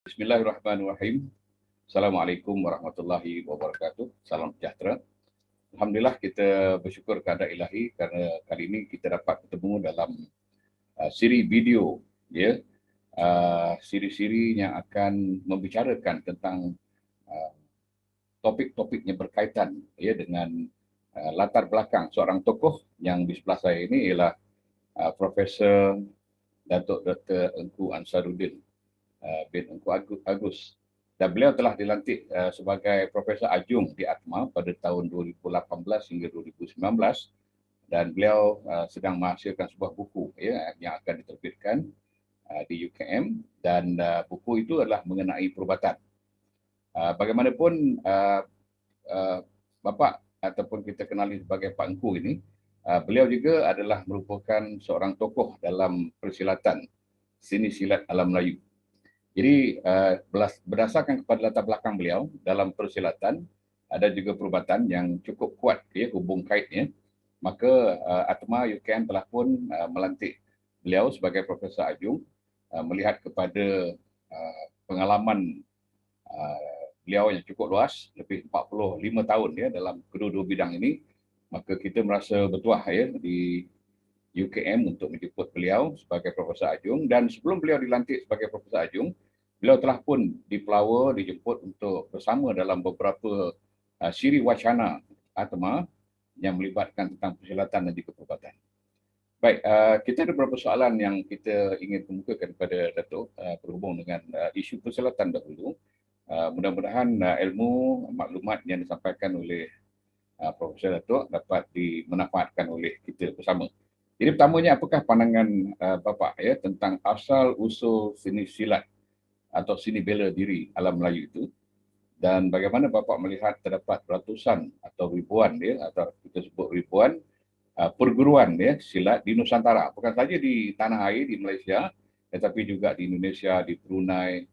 Bismillahirrahmanirrahim. Assalamualaikum warahmatullahi wabarakatuh. Salam sejahtera. Alhamdulillah kita bersyukur kepada Ilahi kerana kali ini kita dapat bertemu dalam siri video, ya, siri-siri yang akan membicarakan tentang uh, topik-topik yang berkaitan, ya, dengan latar belakang seorang tokoh yang di sebelah saya ini ialah Profesor Datuk Dr. Engku Ansaruddin bin Engku Agus. Dan beliau telah dilantik sebagai Profesor Ajung di ATMA pada tahun 2018 hingga 2019, dan beliau sedang menghasilkan sebuah buku, ya, yang akan diterbitkan di UKM, dan buku itu adalah mengenai perubatan. Bagaimanapun Bapak ataupun kita kenali sebagai Pak Engku ini, beliau juga adalah merupakan seorang tokoh dalam persilatan seni silat alam Melayu. Jadi berdasarkan kepada latar belakang beliau dalam persilatan, ada juga perubatan yang cukup kuat, ya, hubung kaitnya, maka ATMA UKM telah pun melantik beliau sebagai Profesor Ajung, melihat kepada pengalaman beliau yang cukup luas, lebih 45 tahun, ya, dalam kedua-dua bidang ini. Maka kita merasa bertuah, ya, di UKM untuk menjemput beliau sebagai Profesor Ajung, dan sebelum beliau dilantik sebagai Profesor Ajung, beliau telah pun dipelawa, dijemput untuk bersama dalam beberapa siri wacana ATMA yang melibatkan tentang persilatan dan juga perubatan. Baik, kita ada beberapa soalan yang kita ingin kemukakan kepada Datuk berhubung dengan isu persilatan dahulu. Mudah-mudahan ilmu, maklumat yang disampaikan oleh Profesor Datuk dapat dimanfaatkan oleh kita bersama. Jadi pertamanya, apakah pandangan Bapak, ya, tentang asal-usul seni silat atau seni bela diri alam Melayu itu, dan bagaimana Bapak melihat terdapat ratusan atau ribuan, ya, atau kita sebut ribuan perguruan, ya, silat di Nusantara, bukan saja di tanah air di Malaysia, tetapi juga di Indonesia, di Brunei,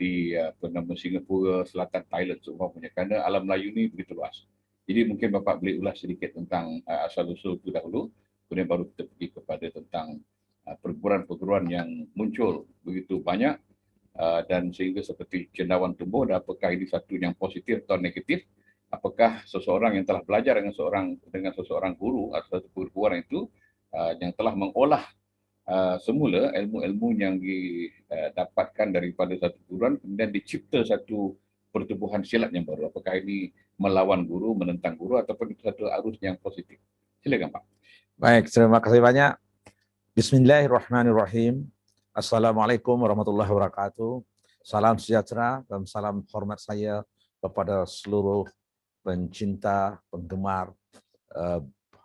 di Singapura, selatan Thailand seumpamanya, kerana alam Melayu ini begitu luas. Jadi mungkin Bapak boleh ulas sedikit tentang asal-usul itu dahulu, kemudian baru kita pergi kepada tentang perguruan-perguruan yang muncul begitu banyak, dan sehingga seperti cendawan tumbuh, dan apakah ini satu yang positif atau negatif, apakah seseorang yang telah belajar dengan seseorang guru atau satu perguruan itu yang telah mengolah semula ilmu-ilmu yang didapatkan daripada satu perguruan, kemudian dicipta satu pertubuhan silat yang baru, apakah ini melawan guru, menentang guru, ataupun satu arus yang positif. Silakan Pak. Baik, terima kasih banyak. Bismillahirrahmanirrahim. Assalamualaikum warahmatullahi wabarakatuh. Salam sejahtera dan salam hormat saya kepada seluruh pencinta, penggemar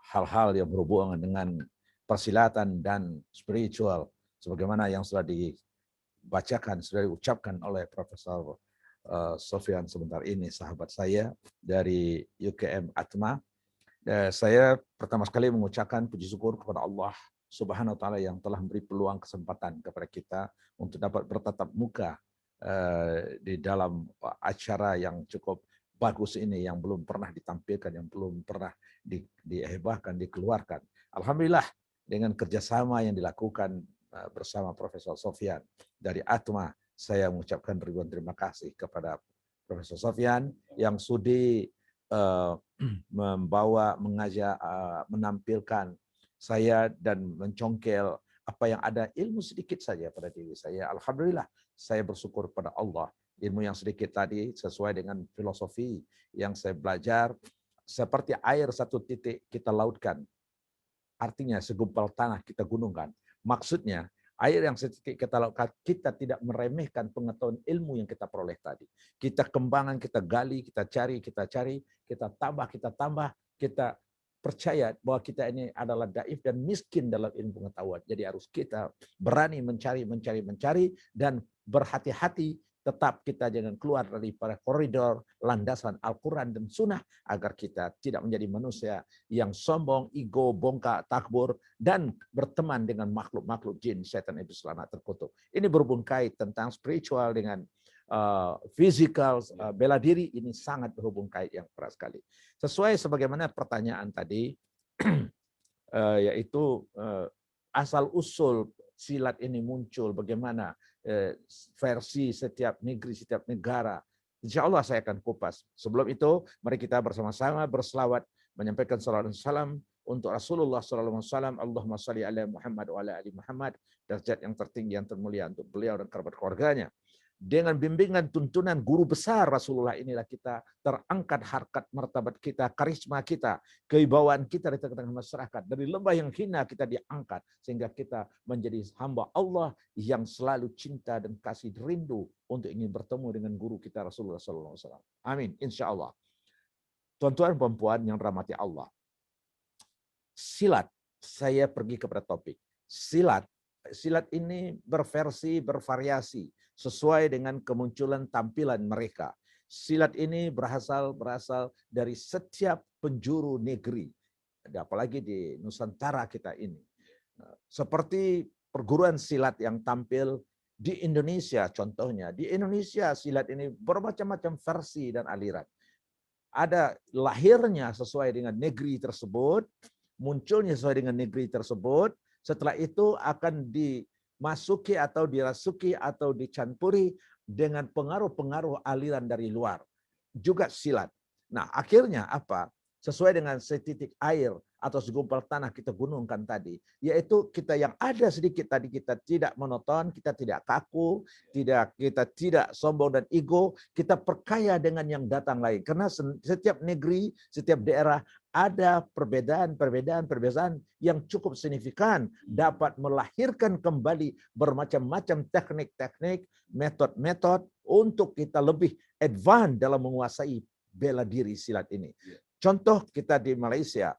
hal-hal yang berhubungan dengan persilatan dan spiritual, sebagaimana yang sudah dibacakan, sudah diucapkan oleh Profesor Sofyan sebentar ini, sahabat saya dari UKM ATMA. Saya pertama sekali mengucapkan puji syukur kepada Allah Subhanahu wa taala yang telah memberi peluang kesempatan kepada kita untuk dapat bertatap muka di dalam acara yang cukup bagus ini, yang belum pernah ditampilkan, yang belum pernah dihebahkan, dikeluarkan. Alhamdulillah, dengan kerjasama yang dilakukan bersama Profesor Sofyan dari ATMA, saya mengucapkan ribuan terima kasih kepada Profesor Sofyan yang sudi membawa, mengajak, menampilkan saya dan mencongkel apa yang ada ilmu sedikit saja pada diri saya. Alhamdulillah, saya bersyukur pada Allah. Ilmu yang sedikit tadi sesuai dengan filosofi yang saya belajar, seperti air satu titik kita lautkan, artinya segumpal tanah kita gunungkan. Maksudnya, air yang sedikit kita lakukan, kita tidak meremehkan pengetahuan ilmu yang kita peroleh tadi. Kita kembangkan, kita gali, kita cari, kita tambah, kita percaya bahwa kita ini adalah daif dan miskin dalam ilmu pengetahuan. Jadi harus kita berani mencari, dan berhati-hati, tetap kita jangan keluar daripada koridor landasan Al-Quran dan Sunnah, agar kita tidak menjadi manusia yang sombong, ego, bongkak, takbur, dan berteman dengan makhluk-makhluk jin, setan, iblis, laknat, terkutuk. Ini berhubung kait tentang spiritual dengan physical, bela diri, ini sangat berhubung kait yang erat sekali. Sesuai sebagaimana pertanyaan tadi, yaitu asal-usul silat ini muncul, bagaimana versi setiap negeri, setiap negara. Insya Allah saya akan kupas. Sebelum itu, mari kita bersama-sama berselawat, menyampaikan salawat dan salam untuk Rasulullah SAW. Allahumma salli ala Muhammad wa ala ali Muhammad. Derajat yang tertinggi, yang termulia untuk beliau dan kerabat keluarganya. Dengan bimbingan tuntunan guru besar Rasulullah inilah kita terangkat harkat martabat kita, karisma kita, kewibawaan kita di tengah-tengah masyarakat. Dari lembah yang hina kita diangkat sehingga kita menjadi hamba Allah yang selalu cinta dan kasih rindu untuk ingin bertemu dengan guru kita Rasulullah SAW. Amin. Insya Allah. Tuan-tuan dan perempuan yang dirahmati Allah. Silat. Saya pergi kepada topik. Silat. Silat ini bervariasi sesuai dengan kemunculan tampilan mereka. Silat ini berasal dari setiap penjuru negeri, apalagi di Nusantara kita ini. Seperti perguruan silat yang tampil di Indonesia, contohnya. Di Indonesia silat ini bermacam-macam versi dan aliran. Ada lahirnya sesuai dengan negeri tersebut, munculnya sesuai dengan negeri tersebut, setelah itu akan dimasuki atau dirasuki atau dicampuri dengan pengaruh-pengaruh aliran dari luar. Juga silat. Nah, akhirnya apa? Sesuai dengan setitik air atau segumpal tanah kita gunungkan tadi, yaitu kita yang ada sedikit tadi, kita tidak monoton, kita tidak kaku, kita tidak sombong dan ego, kita perkaya dengan yang datang lain. Karena setiap negeri, setiap daerah ada perbedaan yang cukup signifikan, dapat melahirkan kembali bermacam-macam teknik-teknik, metode-metode untuk kita lebih advance dalam menguasai bela diri silat ini. Contoh kita di Malaysia,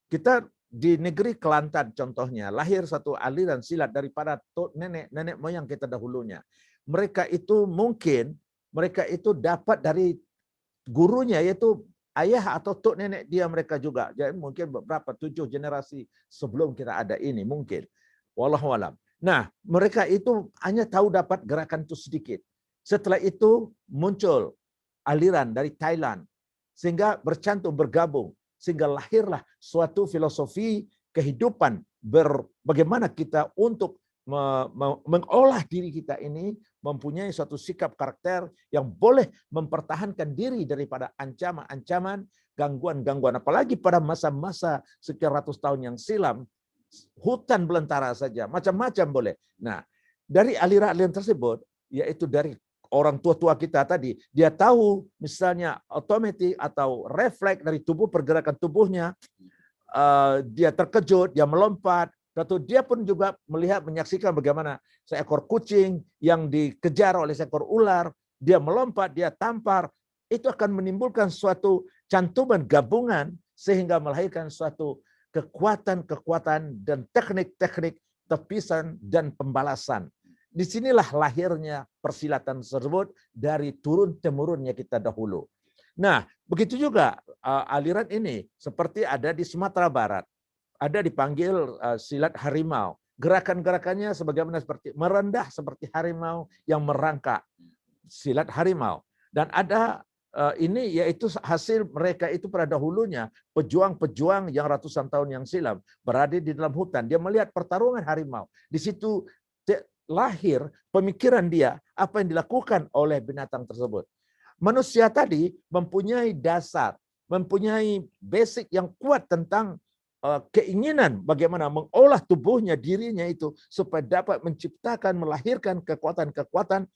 kita di negeri Kelantan contohnya, lahir satu aliran silat daripada nenek moyang kita dahulunya. Mereka itu dapat dari gurunya, yaitu ayah atau tok nenek dia mereka juga. Jadi mungkin beberapa 7 generasi sebelum kita ada ini mungkin. Wallahu alam. Nah, mereka itu hanya tahu dapat gerakan itu sedikit. Setelah itu muncul aliran dari Thailand, sehingga bergabung, sehingga lahirlah suatu filosofi kehidupan bagaimana kita untuk mengolah diri kita ini mempunyai suatu sikap karakter yang boleh mempertahankan diri daripada ancaman-ancaman, gangguan-gangguan, apalagi pada masa-masa sekian ratus tahun yang silam, hutan belantara saja, macam-macam boleh. Nah, dari aliran-aliran tersebut, yaitu dari orang tua-tua kita tadi, dia tahu misalnya otomatis atau refleks dari tubuh, pergerakan tubuhnya, dia terkejut, dia melompat, atau dia pun juga menyaksikan bagaimana seekor kucing yang dikejar oleh seekor ular, dia melompat, dia tampar, itu akan menimbulkan suatu cantuman gabungan sehingga melahirkan suatu kekuatan-kekuatan dan teknik-teknik tepisan dan pembalasan. Disinilah lahirnya persilatan tersebut dari turun-temurunnya kita dahulu. Nah, begitu juga aliran ini seperti ada di Sumatera Barat. Ada dipanggil silat harimau. Gerakan-gerakannya sebagaimana seperti merendah seperti harimau yang merangkak. Silat harimau. Dan ada ini yaitu hasil mereka itu pada dahulunya pejuang-pejuang yang ratusan tahun yang silam berada di dalam hutan. Dia melihat pertarungan harimau. Di situ lahir pemikiran dia apa yang dilakukan oleh binatang tersebut. Manusia tadi mempunyai dasar, mempunyai basic yang kuat tentang keinginan bagaimana mengolah tubuhnya, dirinya itu supaya dapat menciptakan, melahirkan kekuatan-kekuatan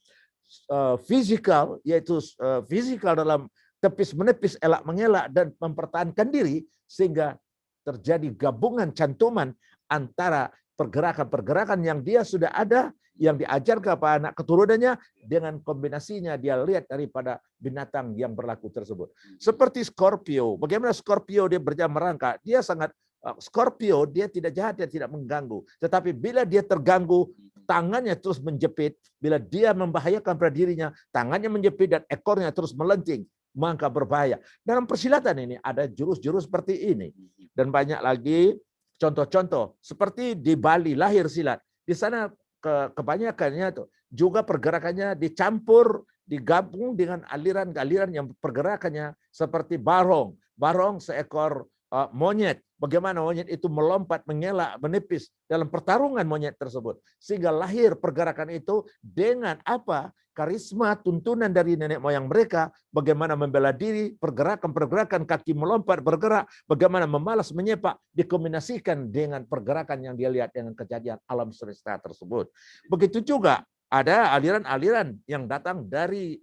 fisikal, yaitu fisikal dalam tepis-menepis, elak-mengelak dan mempertahankan diri sehingga terjadi gabungan cantuman antara pergerakan-pergerakan yang dia sudah ada, yang diajarkan kepada anak keturunannya, dengan kombinasinya dia lihat daripada binatang yang berlaku tersebut. Seperti Scorpio, bagaimana Scorpio dia berjalan merangkak, dia sangat, Scorpio dia tidak jahat, dia tidak mengganggu. Tetapi bila dia terganggu, tangannya terus menjepit, bila dia membahayakan pada dirinya, tangannya menjepit dan ekornya terus melenting, maka berbahaya. Dalam persilatan ini ada jurus-jurus seperti ini. Dan banyak lagi contoh-contoh, seperti di Bali lahir silat. Di sana kebanyakannya tuh juga pergerakannya dicampur, digabung dengan aliran-aliran yang pergerakannya seperti barong. Barong seekor monyet bagaimana monyet itu melompat, mengelak, menipis dalam pertarungan monyet tersebut. Sehingga lahir pergerakan itu dengan apa? Karisma, tuntunan dari nenek moyang mereka, bagaimana membela diri, pergerakan-pergerakan kaki melompat, bergerak, bagaimana memalas, menyepak, dikombinasikan dengan pergerakan yang dia lihat dengan kejadian alam semesta tersebut. Begitu juga ada aliran-aliran yang datang dari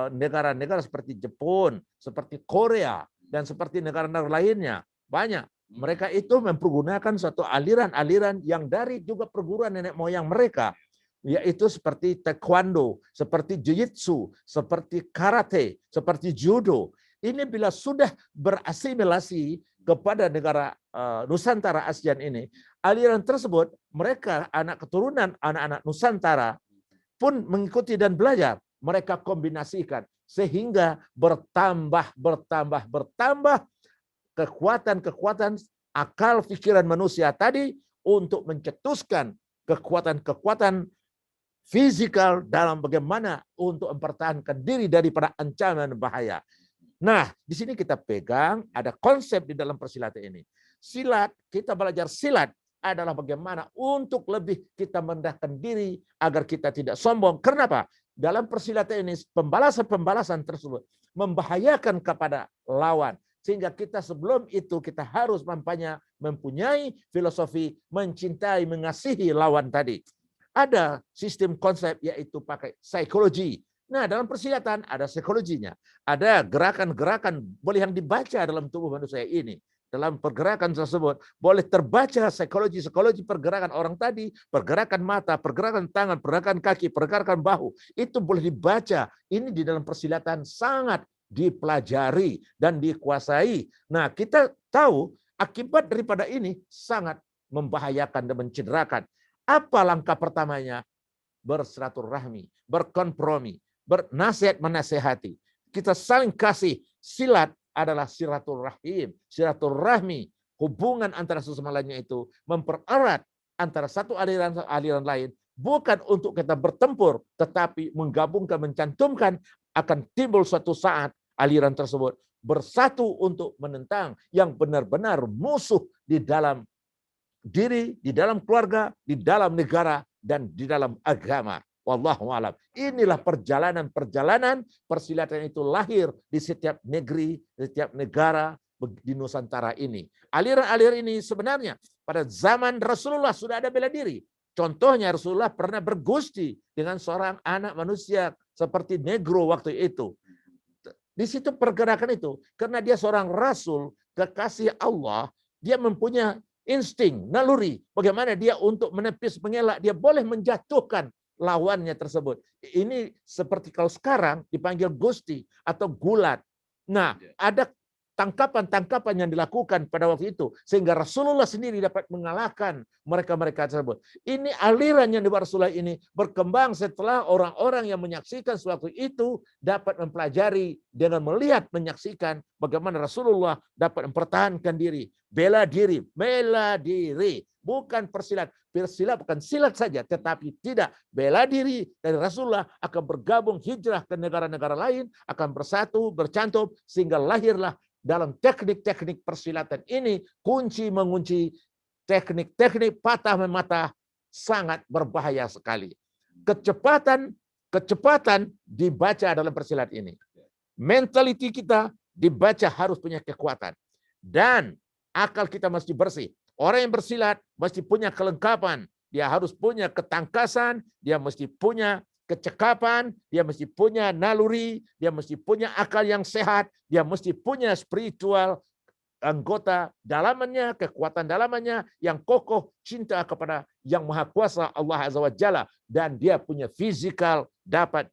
negara-negara seperti Jepun, seperti Korea, dan seperti negara-negara lainnya. Banyak. Mereka itu mempergunakan suatu aliran-aliran yang dari juga perguruan nenek moyang mereka, yaitu seperti taekwondo, seperti jiu-jitsu, seperti karate, seperti judo. Ini bila sudah berasimilasi kepada negara Nusantara ASEAN ini, aliran tersebut mereka anak keturunan anak-anak Nusantara pun mengikuti dan belajar. Mereka kombinasikan sehingga bertambah kekuatan akal pikiran manusia tadi untuk mencetuskan kekuatan fisikal dalam bagaimana untuk mempertahankan diri daripada ancaman bahaya. Nah, di sini kita pegang ada konsep di dalam persilatan ini. Silat, kita belajar silat adalah bagaimana untuk lebih kita merendahkan diri agar kita tidak sombong. Kenapa? Dalam persilatan ini pembalasan-pembalasan tersebut membahayakan kepada lawan. Sehingga kita sebelum itu kita harus mempunyai filosofi mencintai, mengasihi lawan tadi. Ada sistem konsep yaitu pakai psikologi. Nah, dalam persilatan ada psikologinya. Ada gerakan-gerakan boleh yang dibaca dalam tubuh manusia ini. Dalam pergerakan tersebut boleh terbaca psikologi pergerakan orang tadi, pergerakan mata, pergerakan tangan, pergerakan kaki, pergerakan bahu. Itu boleh dibaca. Ini di dalam persilatan sangat dipelajari dan dikuasai. Nah, kita tahu akibat daripada ini sangat membahayakan dan mencederakan. Apa langkah pertamanya? Bersilaturahmi, berkompromi, bernasihat menasehati. Kita saling kasih. Silat adalah silaturahmi. Hubungan antara sesama lainnya itu mempererat antara satu aliran lain, bukan untuk kita bertempur, tetapi menggabungkan, mencantumkan akan timbul suatu saat aliran tersebut bersatu untuk menentang yang benar-benar musuh di dalam diri, di dalam keluarga, di dalam negara, dan di dalam agama. Wallahu a'lam. Inilah perjalanan persilatan itu lahir di setiap negeri, di setiap negara di Nusantara ini. Aliran-aliran ini sebenarnya pada zaman Rasulullah sudah ada bela diri. Contohnya Rasulullah pernah bergusti dengan seorang anak manusia seperti negro waktu itu. Di situ pergerakan itu, karena dia seorang rasul, kekasih Allah, dia mempunyai insting, naluri, bagaimana dia untuk menepis, mengelak, dia boleh menjatuhkan lawannya tersebut. Ini seperti kalau sekarang dipanggil gusti atau gulat. Nah, ada tangkapan-tangkapan yang dilakukan pada waktu itu sehingga Rasulullah sendiri dapat mengalahkan mereka-mereka tersebut. Ini aliran yang dibuat Rasulullah ini berkembang setelah orang-orang yang menyaksikan suatu itu dapat mempelajari dengan melihat, menyaksikan bagaimana Rasulullah dapat mempertahankan diri, bela diri, bukan persilat. Persilat bukan silat saja, tetapi tidak, bela diri dari Rasulullah akan bergabung hijrah ke negara-negara lain, akan bersatu, bercantum sehingga lahirlah dalam teknik-teknik persilatan ini mengunci teknik-teknik patah mematah sangat berbahaya sekali. Kecepatan dibaca dalam persilat ini. Mentality kita dibaca harus punya kekuatan. Dan akal kita mesti bersih. Orang yang bersilat mesti punya kelengkapan. Dia harus punya ketangkasan, dia mesti punya kecekapan, dia mesti punya naluri, dia mesti punya akal yang sehat, dia mesti punya spiritual anggota dalamannya, kekuatan dalamannya yang kokoh, cinta kepada yang maha kuasa Allah Azza wa Jalla, dan dia punya fisikal dapat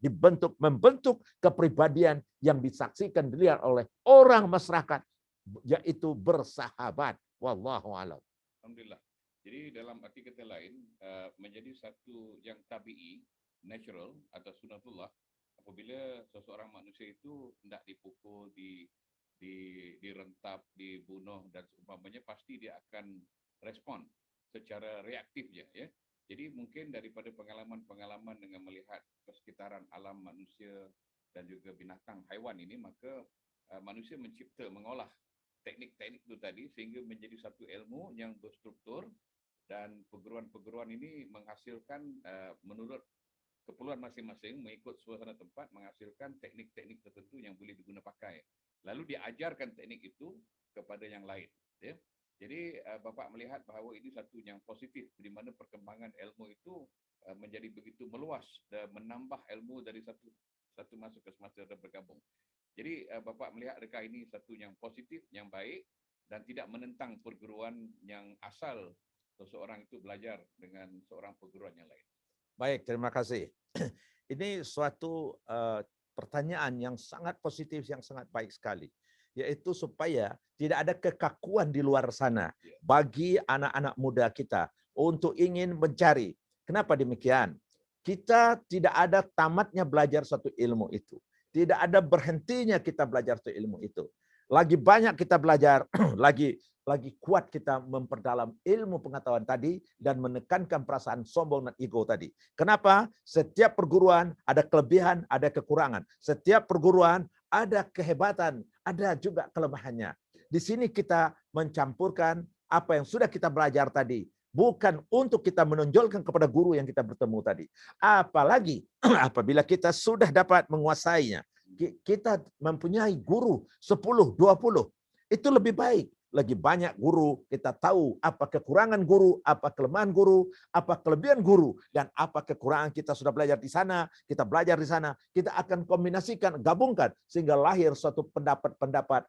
membentuk kepribadian yang disaksikan dilihat oleh orang masyarakat, yaitu bersahabat. Wallahu a'lam. Alhamdulillah. Jadi dalam arti kata lain, menjadi satu yang tabi'i, natural atau sunatullah, apabila seseorang manusia itu hendak dipukul, direntap, dibunuh dan seumpamanya, pasti dia akan respon secara reaktif ya. Jadi mungkin daripada pengalaman-pengalaman dengan melihat persekitaran alam manusia dan juga binatang haiwan ini, maka manusia mengolah teknik-teknik itu tadi sehingga menjadi satu ilmu yang berstruktur, dan perguruan-perguruan ini menghasilkan menurut keperluan masing-masing mengikut suasana tempat menghasilkan teknik-teknik tertentu yang boleh diguna pakai. Lalu diajarkan teknik itu kepada yang lain. Ya. Jadi Bapak melihat bahawa ini satu yang positif di mana perkembangan ilmu itu menjadi begitu meluas dan menambah ilmu dari satu masa ke semasa dan bergabung. Jadi Bapak melihat adakah ini satu yang positif, yang baik dan tidak menentang perguruan yang asal seseorang itu belajar dengan seorang perguruan yang lain. Baik, terima kasih. Ini suatu pertanyaan yang sangat positif, yang sangat baik sekali. Yaitu supaya tidak ada kekakuan di luar sana bagi anak-anak muda kita untuk ingin mencari. Kenapa demikian? Kita tidak ada tamatnya belajar satu ilmu itu. Tidak ada berhentinya kita belajar satu ilmu itu. Lagi banyak kita belajar, lagi kuat kita memperdalam ilmu pengetahuan tadi dan menekankan perasaan sombong dan ego tadi. Kenapa? Setiap perguruan ada kelebihan, ada kekurangan. Setiap perguruan ada kehebatan, ada juga kelemahannya. Di sini kita mencampurkan apa yang sudah kita belajar tadi. Bukan untuk kita menonjolkan kepada guru yang kita bertemu tadi. Apalagi apabila kita sudah dapat menguasainya. Kita mempunyai guru 10, 20. Itu lebih baik. Lagi banyak guru, kita tahu apa kekurangan guru, apa kelemahan guru, apa kelebihan guru, dan apa kekurangan kita sudah belajar di sana, kita belajar di sana, kita akan kombinasikan, gabungkan, sehingga lahir suatu pendapat-pendapat,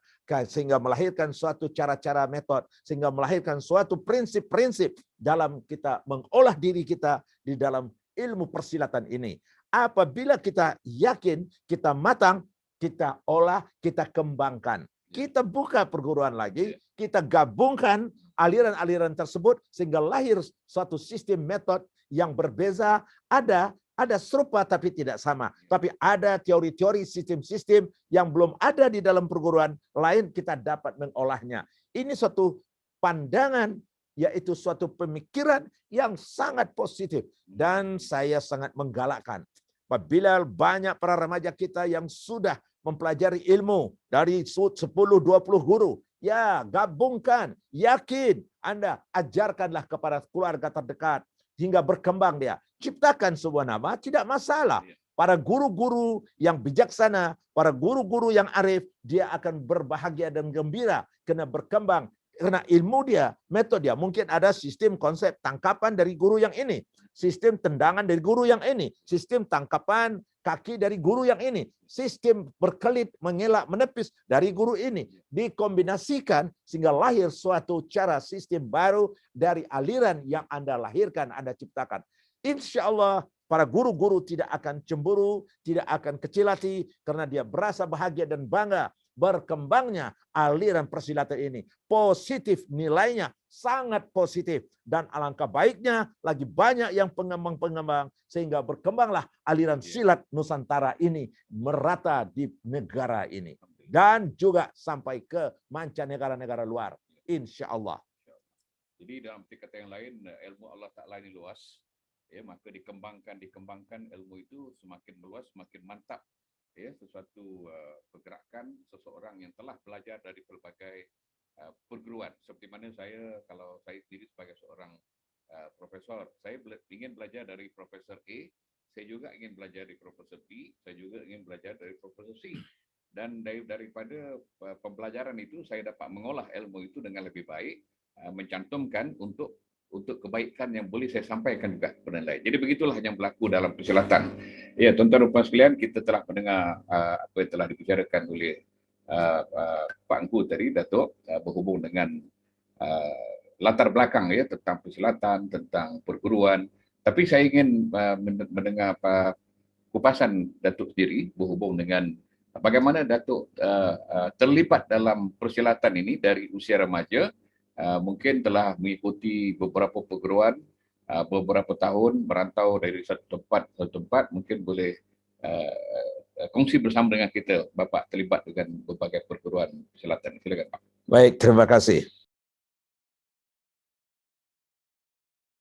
sehingga melahirkan suatu cara-cara metode, sehingga melahirkan suatu prinsip-prinsip dalam kita mengolah diri kita di dalam ilmu persilatan ini. Apabila kita yakin, kita matang, kita olah, kita kembangkan. Kita buka perguruan lagi, kita gabungkan aliran-aliran tersebut sehingga lahir suatu sistem metode yang berbeza, ada serupa tapi tidak sama. Tapi ada teori-teori sistem-sistem yang belum ada di dalam perguruan lain, kita dapat mengolahnya. Ini suatu pandangan, yaitu suatu pemikiran yang sangat positif. Dan saya sangat menggalakkan apabila banyak para remaja kita yang sudah mempelajari ilmu dari 10-20 guru, ya gabungkan, yakin, Anda ajarkanlah kepada keluarga terdekat hingga berkembang dia. Ciptakan sebuah nama, tidak masalah. Para guru-guru yang bijaksana, para guru-guru yang arif, dia akan berbahagia dan gembira karena berkembang. Karena ilmu dia, metode dia. Mungkin ada sistem konsep tangkapan dari guru yang ini. Sistem tendangan dari guru yang ini. Sistem tangkapan kaki dari guru yang ini. Sistem berkelit, mengelak, menepis dari guru ini. Dikombinasikan sehingga lahir suatu cara sistem baru dari aliran yang Anda lahirkan, Anda ciptakan. Insya Allah para guru-guru tidak akan cemburu, tidak akan kecil hati, karena dia berasa bahagia dan bangga berkembangnya aliran persilatan ini. Positif nilainya, sangat positif. Dan alangkah baiknya lagi banyak yang pengembang-pengembang sehingga berkembanglah aliran silat Nusantara ini merata di negara ini. Dan juga sampai ke mancanegara-negara luar. Insya Allah. Jadi dalam kata yang lain, ilmu Allah Ta'ala ini luas. Ya, maka dikembangkan ilmu itu semakin meluas, semakin mantap. Ya, sesuatu pergerakan seseorang yang telah belajar dari berbagai perguruan. Seperti mana kalau saya sendiri sebagai seorang profesor, saya ingin belajar dari Profesor A, saya juga ingin belajar dari Profesor B, saya juga ingin belajar dari Profesor C. Dan daripada pembelajaran itu, saya dapat mengolah ilmu itu dengan lebih baik, mencantumkan untuk kebaikan yang boleh saya sampaikan juga kepada lain. Jadi begitulah yang berlaku dalam persilatan. Ya, tuan-tuan dan puan sekalian, kita telah mendengar apa yang telah dibicarakan oleh Pak Engku tadi, Datuk, berhubung dengan latar belakang ya tentang persilatan, tentang perguruan. Tapi saya ingin mendengar kupasan Datuk sendiri berhubung dengan bagaimana Datuk terlibat dalam persilatan ini dari usia remaja. Mungkin telah mengikuti beberapa perguruan, beberapa tahun merantau dari satu tempat, mungkin boleh kongsi bersama dengan kita, Bapak terlibat dengan berbagai perguruan persilatan. Silakan Pak. Baik, terima kasih.